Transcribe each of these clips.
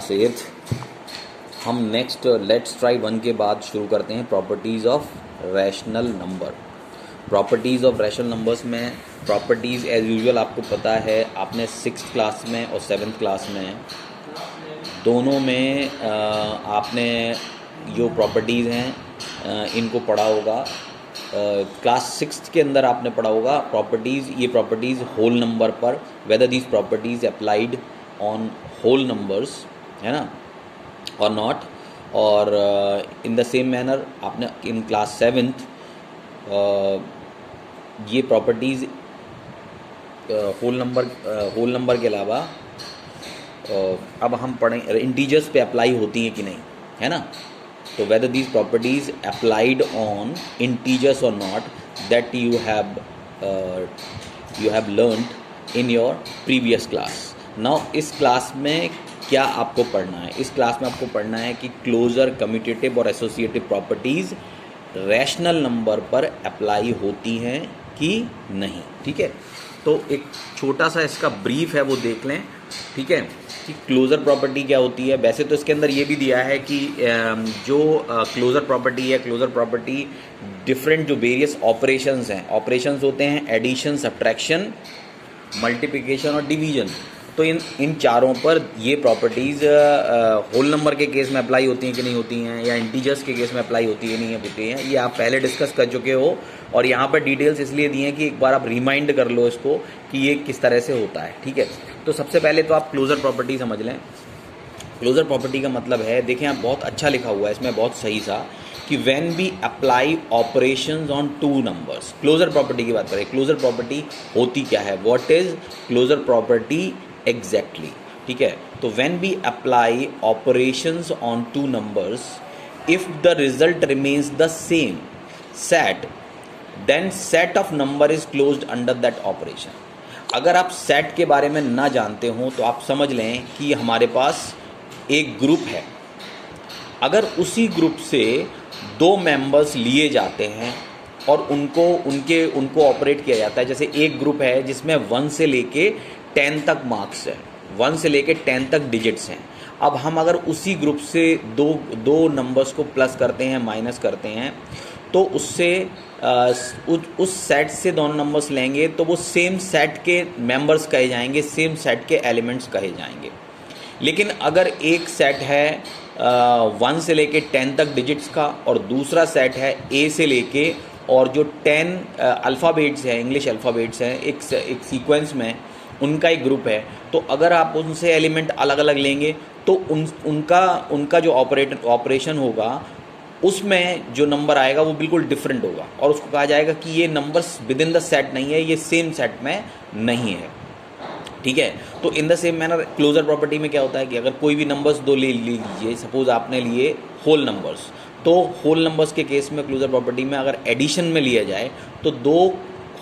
Class 8 हम next let's try 1 के बाद शुरू करते हैं properties of rational number. Properties of rational numbers में प्रॉपर्टीज़ एज यूजुअल आपको पता है, आपने 6th क्लास में और 7th क्लास में दोनों में आपने जो प्रॉपर्टीज़ हैं इनको पढ़ा होगा। क्लास 6th के अंदर आपने पढ़ा होगा प्रॉपर्टीज़, ये प्रॉपर्टीज़ होल नंबर पर, whether these properties applied on whole numbers, है ना, और नॉट। और इन द सेम मैनर आपने इन क्लास 7th ये प्रॉपर्टीज़ होल नंबर के अलावा अब हम पढ़ें इंटीजर्स पे अप्लाई होती हैं कि नहीं, है ना। तो whether these properties applied on integers or not, that you have learned in your previous class. Now इस क्लास में क्या आपको पढ़ना है? इस क्लास में आपको पढ़ना है कि क्लोजर, कम्यूटेटिव और एसोसिएटिव प्रॉपर्टीज़ रैशनल नंबर पर अप्लाई होती हैं कि नहीं, ठीक है। तो एक छोटा सा इसका ब्रीफ है, वो देख लें, ठीक है, कि क्लोज़र प्रॉपर्टी क्या होती है। वैसे तो इसके अंदर ये भी दिया है कि जो क्लोज़र प्रॉपर्टी है, क्लोज़र प्रॉपर्टी डिफरेंट जो वेरियस ऑपरेशंस हैं, ऑपरेशंस होते हैं एडिशन, सब्ट्रैक्शन, मल्टीप्लिकेशन और डिवीजन। तो इन चारों पर ये प्रॉपर्टीज़ होल नंबर के केस में अप्लाई होती हैं कि नहीं होती हैं, या इंटीजर्स के केस में अप्लाई होती है नहीं होती हैं, ये आप पहले डिस्कस कर चुके हो। और यहाँ पर डिटेल्स इसलिए दी हैं कि एक बार आप रिमाइंड कर लो इसको कि ये किस तरह से होता है, ठीक है। तो सबसे पहले तो आप क्लोज़र प्रॉपर्टी समझ लें। क्लोज़र प्रॉपर्टी का मतलब है, देखें आप, बहुत अच्छा लिखा हुआ है इसमें, बहुत सही सा, कि when we apply operations on two numbers. Closure property की बात करें, क्लोज़र प्रॉपर्टी होती क्या है, what is closure property exactly, ठीक है। तो when we apply operations on two numbers, if the result remains the same set, then set of number is closed under that operation. अगर आप सेट के बारे में ना जानते हो तो आप समझ लें कि हमारे पास एक ग्रुप है, अगर उसी ग्रुप से 2 मेंबर्स लिए जाते हैं और उनको ऑपरेट किया जाता है। जैसे एक ग्रुप है जिसमें 1 से लेके 10 तक मार्क्स है, 1 से लेके 10 तक डिजिट्स हैं। अब हम अगर उसी ग्रुप से दो नंबर्स को प्लस करते हैं, माइनस करते हैं, तो उससे उस सेट से दोनों नंबर्स लेंगे तो वो सेम सेट के मेंबर्स कहे जाएंगे, सेम सेट के एलिमेंट्स कहे जाएंगे। लेकिन अगर एक सेट है 1 से लेके 10 तक डिजिट्स का, और दूसरा सेट है ए से लेके और जो 10 अल्फ़ाबेट्स हैं, इंग्लिश अल्फ़ाबेट्स हैं, एक सीक्वेंस में उनका एक ग्रुप है, तो अगर आप उनसे एलिमेंट अलग अलग लेंगे तो उनका जो ऑपरेशन होगा उसमें जो नंबर आएगा वो बिल्कुल डिफरेंट होगा, और उसको कहा जाएगा कि ये numbers with in the set नहीं है, ये सेम सेट में नहीं है, ठीक है। तो in the same manner closure property में क्या होता है कि अगर कोई भी नंबर्स 2 ले लीजिए, सपोज आपने लिए होल नंबर्स, तो होल नंबर्स के केस में क्लोजर प्रॉपर्टी में अगर एडिशन में लिया जाए तो 2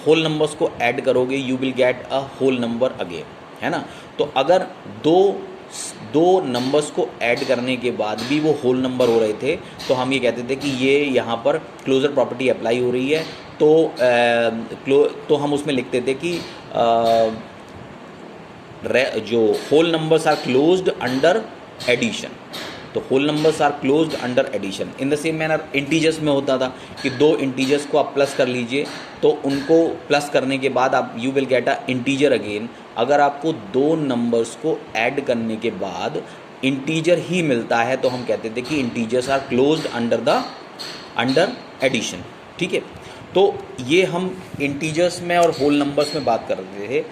होल नंबर्स को ऐड करोगे, you will get a whole number again, है ना। तो अगर दो नंबर्स को ऐड करने के बाद भी वो होल नंबर हो रहे थे तो हम ये कहते थे कि ये यहाँ पर क्लोजर प्रॉपर्टी अप्लाई हो रही है। तो हम उसमें लिखते थे कि जो whole numbers are closed under addition, तो whole numbers are closed under addition. In the same manner integers में होता था कि 2 इंटीजर्स को आप प्लस कर लीजिए, तो उनको प्लस करने के बाद आप you will get a integer again. अगर आपको 2 नंबर्स को ऐड करने के बाद इंटीजर ही मिलता है तो हम कहते थे कि integers are closed under addition, ठीक है। तो ये हम इंटीजर्स में और होल नंबर्स में बात कर रहे थे।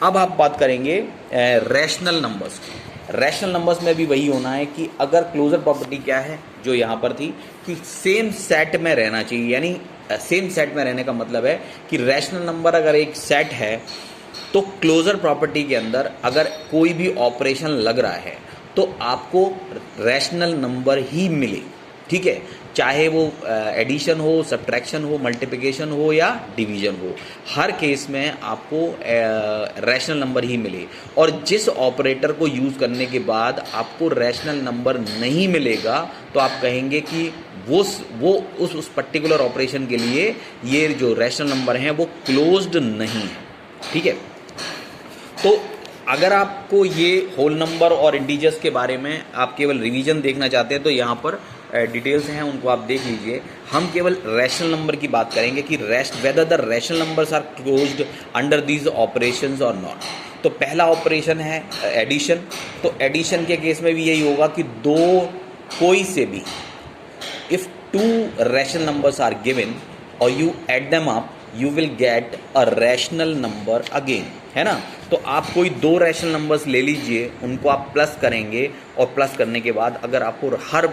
अब आप बात करेंगे रैशनल नंबर्स की। रैशनल नंबर्स में भी वही होना है कि अगर क्लोजर प्रॉपर्टी क्या है जो यहाँ पर थी कि सेम सेट में रहना चाहिए, यानी सेम सेट में रहने का मतलब है कि रैशनल नंबर अगर एक सेट है तो क्लोजर प्रॉपर्टी के अंदर अगर कोई भी ऑपरेशन लग रहा है तो आपको रैशनल नंबर ही मिले, ठीक है, चाहे वो एडिशन हो, सब्ट्रैक्शन हो, मल्टीप्लिकेशन हो या डिवीजन हो, हर केस में आपको रैशनल नंबर ही मिले। और जिस ऑपरेटर को यूज़ करने के बाद आपको रैशनल नंबर नहीं मिलेगा तो आप कहेंगे कि वो उस पर्टिकुलर ऑपरेशन के लिए ये जो रैशनल नंबर हैं वो क्लोज्ड नहीं है, ठीक है। तो अगर आपको ये होल नंबर और इंटीजर्स के बारे में आप केवल रिवीजन देखना चाहते हैं तो यहाँ पर डिटेल्स हैं, उनको आप देख लीजिए। हम केवल रैशनल नंबर की बात करेंगे कि whether the rational numbers are closed under these operations और नॉट। तो पहला ऑपरेशन है एडिशन। तो एडिशन के केस में भी यही होगा कि दो कोई से भी, if two rational numbers are given और you add them up you will get a rational number again, है ना। तो आप कोई दो रैशनल नंबर्स ले लीजिए, उनको आप प्लस करेंगे और प्लस करने के बाद अगर आपको हर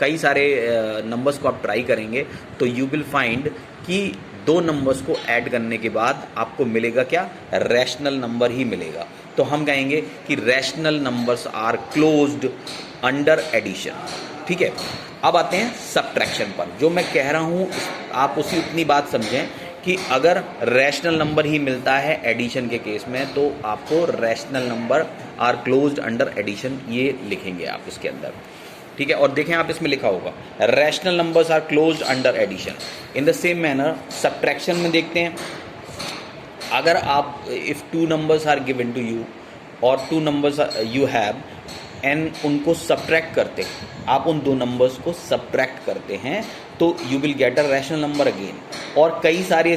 कई सारे नंबर्स को आप ट्राई करेंगे तो यू विल फाइंड कि दो नंबर्स को ऐड करने के बाद आपको मिलेगा क्या, रैशनल नंबर ही मिलेगा। तो हम कहेंगे कि rational numbers are closed under addition. ठीक है, अब आते हैं सब्ट्रैक्शन पर। जो मैं कह रहा हूँ आप उसी उतनी बात समझें कि अगर रैशनल नंबर ही मिलता है एडिशन के केस में तो आपको rational number are closed under addition ये लिखेंगे आप इसके अंदर। ठीक है, और देखें आप इसमें लिखा होगा rational numbers are closed under addition. In the same manner subtraction में देखते हैं, अगर आप if two numbers are given to you और two numbers you have and उनको सब्ट्रैक्ट करते हैं, आप उन दो नंबर्स को सब्ट्रैक्ट करते हैं तो you will get a rational number again. और कई सारे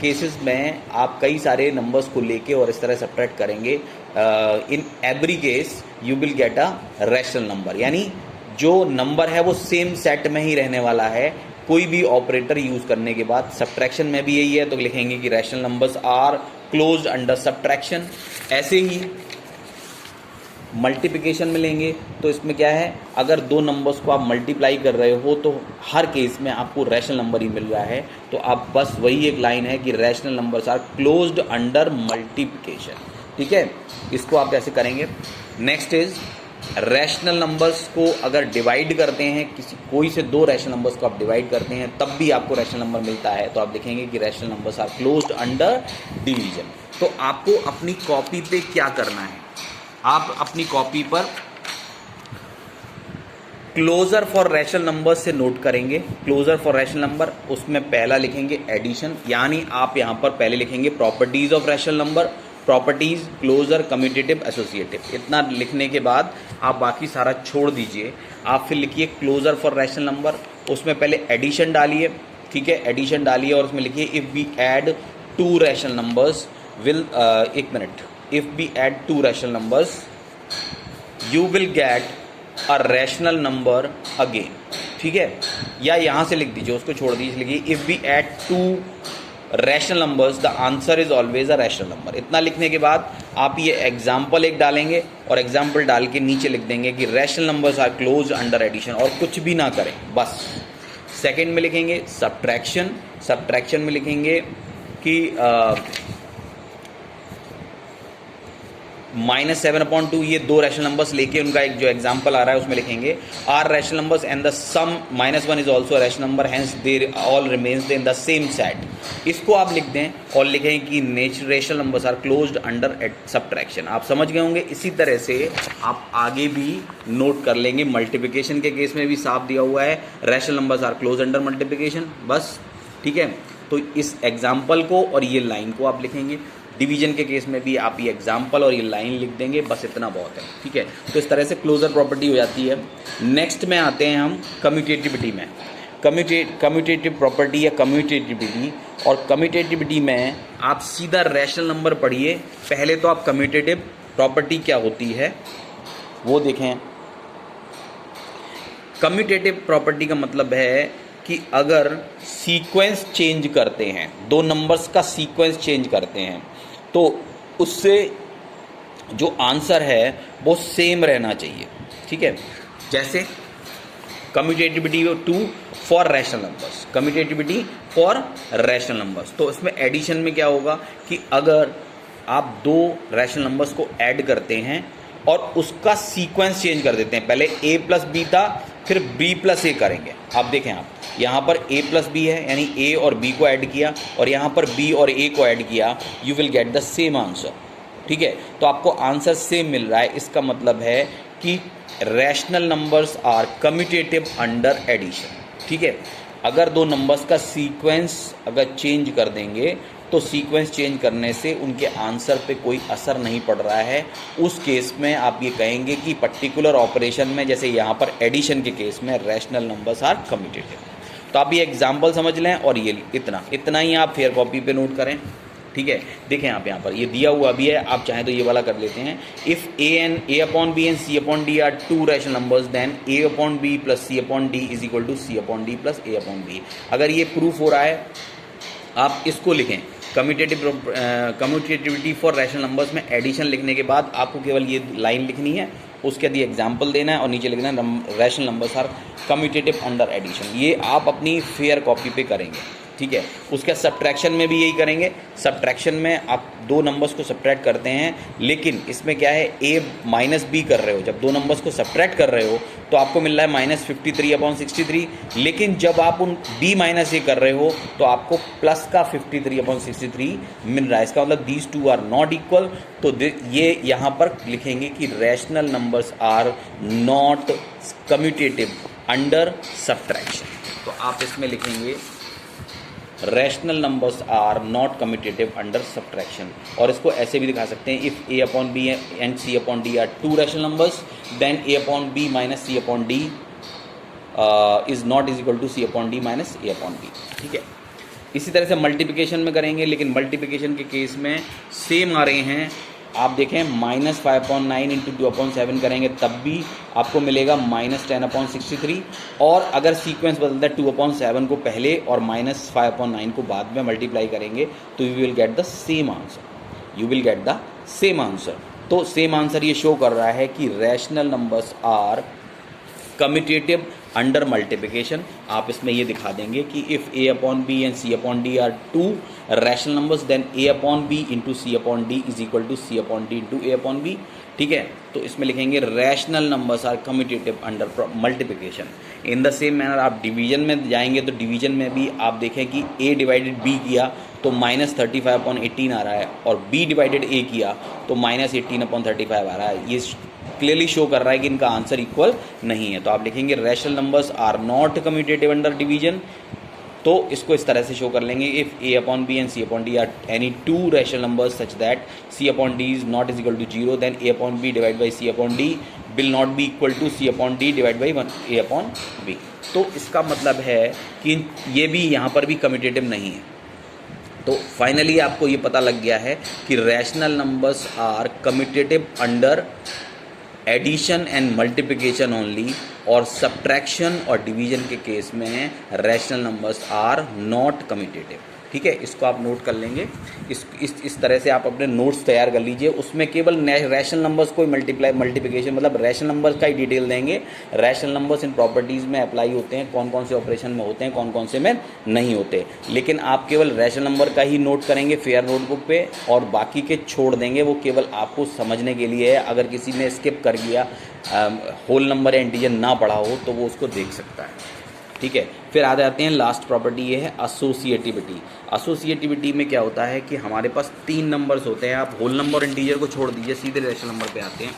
केसेस में आप कई सारे नंबर्स को लेके और इस तरह सब्ट्रैक्ट करेंगे, in every case you will get a rational number. यानी जो नंबर है वो सेम सेट में ही रहने वाला है कोई भी ऑपरेटर यूज़ करने के बाद। सब्ट्रैक्शन में भी यही है, तो लिखेंगे कि rational numbers are closed under subtraction. ऐसे ही मल्टीप्लिकेशन में लेंगे तो इसमें क्या है, अगर दो नंबर्स को आप मल्टीप्लाई कर रहे हो तो हर केस में आपको रैशनल नंबर ही मिल रहा है। तो आप बस वही एक लाइन है कि rational numbers are closed under multiplication. ठीक है, इसको आप कैसे करेंगे। नेक्स्ट इज रैशनल नंबर्स को अगर डिवाइड करते हैं, कोई से दो रैशनल नंबर्स को आप डिवाइड करते हैं तब भी आपको रैशनल नंबर मिलता है, तो आप देखेंगे कि rational numbers are closed under division. तो आपको अपनी कॉपी पे क्या करना है, आप अपनी कॉपी पर क्लोजर फॉर रैशनल नंबर से नोट करेंगे। क्लोजर फॉर रैशनल नंबर, उसमें पहला लिखेंगे एडिशन, यानी आप यहाँ पर पहले लिखेंगे properties of rational number, properties, closure, commutative, associative. इतना लिखने के बाद आप बाकी सारा छोड़ दीजिए। आप फिर लिखिए क्लोजर फॉर रैशनल नंबर, उसमें पहले एडिशन डालिए। ठीक है, एडिशन डालिए और उसमें लिखिए if we add two rational numbers will, एक minute, if we add two rational numbers you will get a rational number again. ठीक है, या यहाँ से लिख दीजिए, उसको छोड़ दीजिए, लिखिए if we add two rational numbers the answer is always a rational number. इतना लिखने के बाद आप ये एग्जाम्पल एक डालेंगे और एग्जाम्पल डाल के नीचे लिख देंगे कि rational numbers are close under addition, और कुछ भी ना करें बस। सेकेंड में लिखेंगे सब्ट्रैक्शन, सब्ट्रैक्शन में लिखेंगे कि -7/2, ये दो रैशनल नंबर्स लेके उनका एक जो एग्जांपल आ रहा है उसमें लिखेंगे are rational numbers and the sum -1 is also rational number, hence they all remains in the same set. इसको आप लिख दें और लिखें कि rational numbers are closed under subtraction. आप समझ गए होंगे। इसी तरह से आप आगे भी नोट कर लेंगे। मल्टीप्लिकेशन के केस में भी साफ दिया हुआ है rational numbers are close under multiplication, बस। ठीक है, तो इस एग्जाम्पल को और ये लाइन को आप लिखेंगे। डिवीजन के केस में भी आप ये एग्जाम्पल और ये लाइन लिख देंगे, बस इतना बहुत है। ठीक है, तो इस तरह से क्लोजर प्रॉपर्टी हो जाती है। नेक्स्ट में आते हैं हम कम्यूटेटिविटी में। कम्यूटेटिव प्रॉपर्टी या कम्यूटेटिविटी, और कम्यूटेटिविटी में आप सीधा रैशनल नंबर पढ़िए। पहले तो आप कम्यूटेटिव प्रॉपर्टी क्या होती है वो देखें। कम्यूटेटिव प्रॉपर्टी का मतलब है कि अगर सीक्वेंस चेंज करते हैं, दो नंबर्स का सीक्वेंस चेंज करते हैं, तो उससे जो आंसर है वो सेम रहना चाहिए। ठीक है, जैसे commutativity 2 for rational numbers, commutativity for rational numbers. तो इसमें एडिशन में क्या होगा कि अगर आप दो रैशनल नंबर्स को ऐड करते हैं और उसका सीक्वेंस चेंज कर देते हैं, पहले a प्लस बी था फिर b प्लस ए करेंगे। आप देखें, आप यहाँ पर a प्लस बी है, यानी a और b को ऐड किया, और यहाँ पर b और a को ऐड किया, you will get the same answer. ठीक है, तो आपको आंसर सेम मिल रहा है। इसका मतलब है कि rational numbers are commutative under addition. ठीक है, अगर दो नंबर्स का सीक्वेंस अगर चेंज कर देंगे तो सीक्वेंस चेंज करने से उनके आंसर पे कोई असर नहीं पड़ रहा है। उस केस में आप ये कहेंगे कि पर्टिकुलर ऑपरेशन में, जैसे यहाँ पर एडिशन के केस में, रैशनल नंबर्स आर कम्यूटेटिव। तो आप ये एग्जाम्पल समझ लें और ये इतना ही आप फेयर कॉपी पे नोट करें। ठीक है, देखें आप यहाँ पर ये दिया हुआ भी है, आप चाहें तो ये वाला कर लेते हैं। If a upon b and c upon d are two rational numbers then a upon b plus c upon d is equal to c upon d plus a upon b। अगर ये प्रूफ हो रहा है, आप इसको लिखें। Commutativity for rational numbers में addition लिखने के बाद आपको केवल ये लाइन लिखनी है, उसके बाद एग्जाम्पल देना है और नीचे लिखना है rational numbers are commutative under addition. ये आप अपनी फेयर कॉपी पे करेंगे। ठीक है, उसके सब्ट्रैक्शन में भी यही करेंगे। सब्ट्रैक्शन में आप दो नंबर्स को सब्ट्रैक्ट करते हैं, लेकिन इसमें क्या है, a माइनस बी कर रहे हो। जब दो नंबर्स को सब्ट्रैक्ट कर रहे हो तो आपको मिल रहा है माइनस 53 अपॉन 63, लेकिन जब आप उन b माइनस ए कर रहे हो तो आपको प्लस का 53 अपॉन 63 मिल रहा है। इसका मतलब these two are not equal. तो ये यहाँ पर लिखेंगे कि rational numbers are not commutative under subtraction. तो आप इसमें लिखेंगे rational numbers are not commutative under subtraction. और इसको ऐसे भी दिखा सकते हैं, if a upon b and c upon d are two rational numbers then a upon b minus c upon d is not is equal to c upon d minus a upon b। ठीक है, इसी तरह से multiplication में करेंगे, लेकिन multiplication के case में सेम आ रहे हैं। आप देखें माइनस 5/9 इंटू 2/7 करेंगे तब भी आपको मिलेगा माइनस 10/63। और अगर सीक्वेंस बदलता है 2/7 को पहले और माइनस 5/9 को बाद में मल्टीप्लाई करेंगे तो you will get the same answer. You will get the same answer. तो सेम आंसर ये शो कर रहा है कि rational numbers are commutative under multiplication. आप इसमें ये दिखा देंगे कि if a upon b and c upon d are two rational numbers then a upon b into c upon d is equal to c upon d into a upon b। ठीक है, तो इसमें लिखेंगे rational numbers are commutative under multiplication. In the same manner आप division में जाएंगे तो division में भी आप देखें कि a डिवाइडेड b किया तो माइनस 35/18 आ रहा है, और b डिवाइडेड a किया तो माइनस 18/35 आ रहा है। ये क्लियरली शो कर रहा है कि इनका आंसर इक्वल नहीं है। तो आप लिखेंगे rational numbers are not commutative under division. तो इसको इस तरह से शो कर लेंगे, if a upon b and c upon d are any two rational numbers such that c upon d is not is equal to 0 then a upon b divide by c upon d will not be equal to c upon d divide by a upon b। तो इसका मतलब है कि ये भी यहाँ पर भी कम्यूटेटिव नहीं है। तो फाइनली आपको ये पता लग गया है कि rational numbers are commutative under addition and multiplication only, और सब्ट्रैक्शन और डिवीजन के केस में rational numbers are not commutative. ठीक है, इसको आप नोट कर लेंगे। इस तरह से आप अपने नोट्स तैयार कर लीजिए। उसमें केवल रैशनल नंबर्स को मल्टीप्लिकेशन मतलब रैशनल नंबर्स का ही डिटेल देंगे। रैशनल नंबर्स इन प्रॉपर्टीज़ में अप्लाई होते हैं, कौन कौन से ऑपरेशन में होते हैं, कौन कौन से में नहीं होते। लेकिन आप केवल रैशनल नंबर का ही नोट करेंगे फेयर नोटबुक पे, और बाकी के छोड़ देंगे। वो केवल आपको समझने के लिए है। अगर किसी ने स्किप कर गया, होल नंबर या इंटीजर ना पढ़ा हो तो वो उसको देख सकता है। ठीक है, फिर आ जाते हैं लास्ट प्रॉपर्टी, ये है एसोसिएटिविटी। एसोसिएटिविटी में क्या होता है कि हमारे पास तीन नंबर्स होते हैं। आप होल नंबर और इंटीजर को छोड़ दीजिए, सीधे रैशनल नंबर पे आते हैं।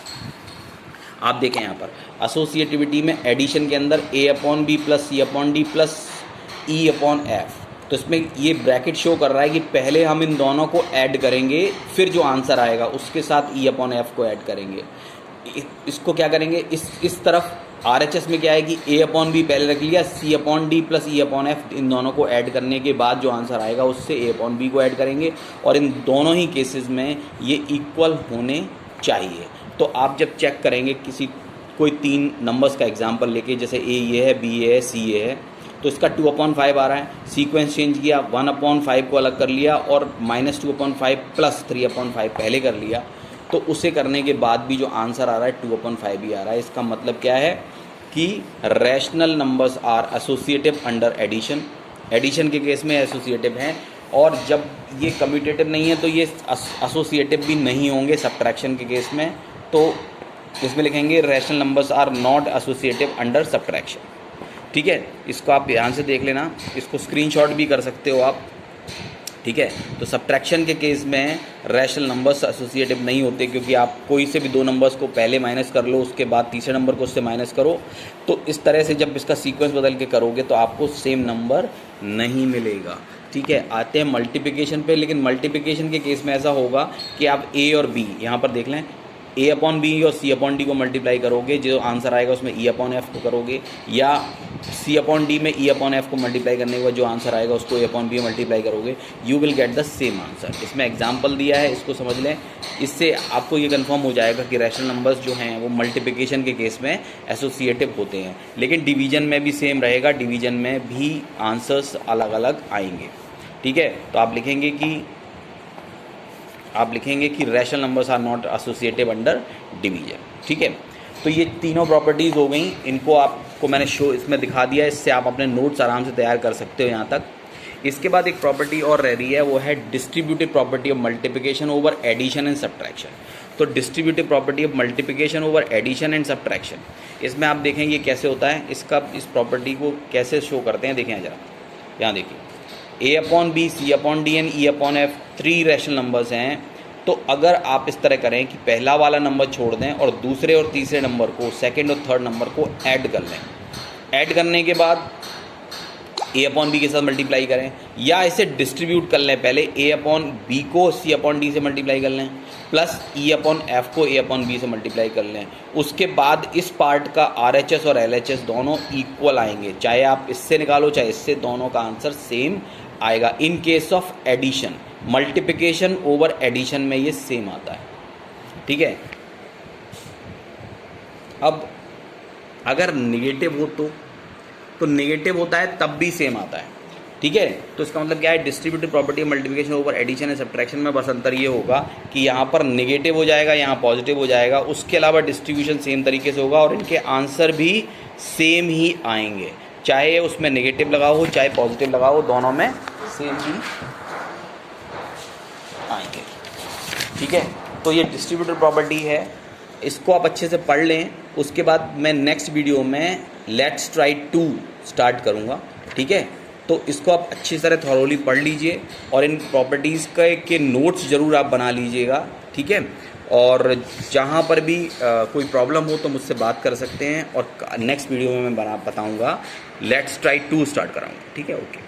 आप देखें यहाँ पर एसोसिएटिविटी में एडिशन के अंदर a upon B plus c upon D plus e upon F. तो इसमें ये ब्रैकेट शो कर रहा है कि पहले हम इन दोनों को ऐड करेंगे, फिर जो आंसर आएगा उसके साथ e अपॉन एफ को ऐड करेंगे। इसको क्या करेंगे, इस तरफ RHS में क्या है कि a अपॉन बी पहले रख लिया, c upon D plus e upon F, इन दोनों को ऐड करने के बाद जो आंसर आएगा उससे a अपॉन बी को ऐड करेंगे, और इन दोनों ही केसेस में ये इक्वल होने चाहिए। तो आप जब चेक करेंगे कोई तीन नंबर्स का एग्जांपल लेके, जैसे a ये है, b ये है, c ये है, तो इसका 2/5 आ रहा है। सीक्वेंस चेंज किया, 1/5 को अलग कर लिया और -2/5 प्लस 3/5 पहले कर लिया, तो उसे करने के बाद भी जो आंसर आ रहा है 2/5 ही आ रहा है। इसका मतलब क्या है कि rational numbers are associative under addition. Addition के केस में एसोसिएटिव हैं, और जब ये कम्यूटेटिव नहीं है तो ये एसोसिएटिव भी नहीं होंगे सब्ट्रैक्शन के केस में। तो इसमें लिखेंगे rational numbers are not associative under subtraction. ठीक है, इसको आप ध्यान से देख लेना, इसको स्क्रीनशॉट भी कर सकते हो आप। ठीक है, तो सब्ट्रैक्शन के केस में रैशनल नंबर्स एसोसिएटिव नहीं होते, क्योंकि आप कोई से भी दो नंबर्स को पहले माइनस कर लो, उसके बाद तीसरे नंबर को उससे माइनस करो। तो इस तरह से जब इसका सीक्वेंस बदल के करोगे तो आपको सेम नंबर नहीं मिलेगा। ठीक है, आते हैं मल्टीप्लिकेशन पे। लेकिन मल्टीप्लिकेशन के केस में ऐसा होगा कि आप ए और बी यहाँ पर देख लें, ए अपॉन बी और सी अपॉन डी को मल्टीप्लाई करोगे, जो आंसर आएगा उसमें ई अपॉन एफ को करोगे, या सी अपॉन डी में ई अपॉन एफ को मल्टीप्लाई करने के बाद जो आंसर आएगा उसको ए अपॉन बी मल्टीप्लाई करोगे, you will get the same answer. इसमें एग्जाम्पल दिया है, इसको समझ लें। इससे आपको ये कंफर्म हो जाएगा कि रैशनल नंबर्स जो हैं वो मल्टीप्लिकेशन के केस में एसोसिएटिव होते हैं। लेकिन डिवीजन में भी सेम रहेगा, डिवीजन में भी आंसर्स अलग अलग आएंगे। ठीक है, तो आप लिखेंगे कि rational numbers are not associative under division. ठीक है, तो ये तीनों प्रॉपर्टीज़ हो गई, इनको आपको मैंने इसमें दिखा दिया, इससे आप अपने नोट्स आराम से तैयार कर सकते हो यहाँ तक। इसके बाद एक प्रॉपर्टी और रह रही है, वो है distributive property of multiplication over addition and subtraction. तो distributive property of multiplication over addition and subtraction, इसमें आप देखेंगे कैसे होता है, इस प्रॉपर्टी को कैसे शो करते हैं, देखें ज़रा, यहाँ देखिए, A upon B, C upon D and E upon F 3 rational numbers हैं। तो अगर आप इस तरह करें कि पहला वाला नंबर छोड़ दें और दूसरे और तीसरे नंबर को, सेकंड और थर्ड नंबर को ऐड कर लें, ऐड करने के बाद ए अपॉन बी के साथ मल्टीप्लाई करें, या इसे डिस्ट्रीब्यूट कर लें, पहले ए अपॉन बी को सी अपॉन डी से मल्टीप्लाई कर लें, प्लस ई अपॉन एफ को ए अपॉन बी से मल्टीप्लाई कर लें। उसके बाद इस पार्ट का आर एच एस और एल एच एस दोनों इक्वल आएंगे, चाहे आप इससे निकालो चाहे इससे, दोनों का आंसर सेम आएगा। In case of addition, multiplication over addition में ये सेम आता है। ठीक है, अब अगर नेगेटिव हो तो नेगेटिव होता है तब भी सेम आता है। ठीक है, तो इसका मतलब क्या है, distributive property multiplication over addition and subtraction में बस अंतर ये होगा कि यहाँ पर नेगेटिव हो जाएगा, यहाँ पॉजिटिव हो जाएगा, उसके अलावा डिस्ट्रीब्यूशन सेम तरीके से होगा और इनके आंसर भी सेम ही आएंगे, चाहे उसमें नेगेटिव लगा हो चाहे पॉजिटिव लगा हो, दोनों में सेम ही आएंगे। ठीक है, तो ये डिस्ट्रीब्यूटिव प्रॉपर्टी है, इसको आप अच्छे से पढ़ लें। उसके बाद मैं नेक्स्ट वीडियो में लेट्स ट्राई 2 स्टार्ट करूँगा। ठीक है, तो इसको आप अच्छी तरह थॉरोली पढ़ लीजिए और इन प्रॉपर्टीज़ के नोट्स ज़रूर आप बना लीजिएगा। ठीक है, और जहाँ पर भी कोई प्रॉब्लम हो तो मुझसे बात कर सकते हैं और नेक्स्ट वीडियो में मैं बताऊँगा, लेट्स ट्राई 2 स्टार्ट कराऊँगा। ठीक है, ओके।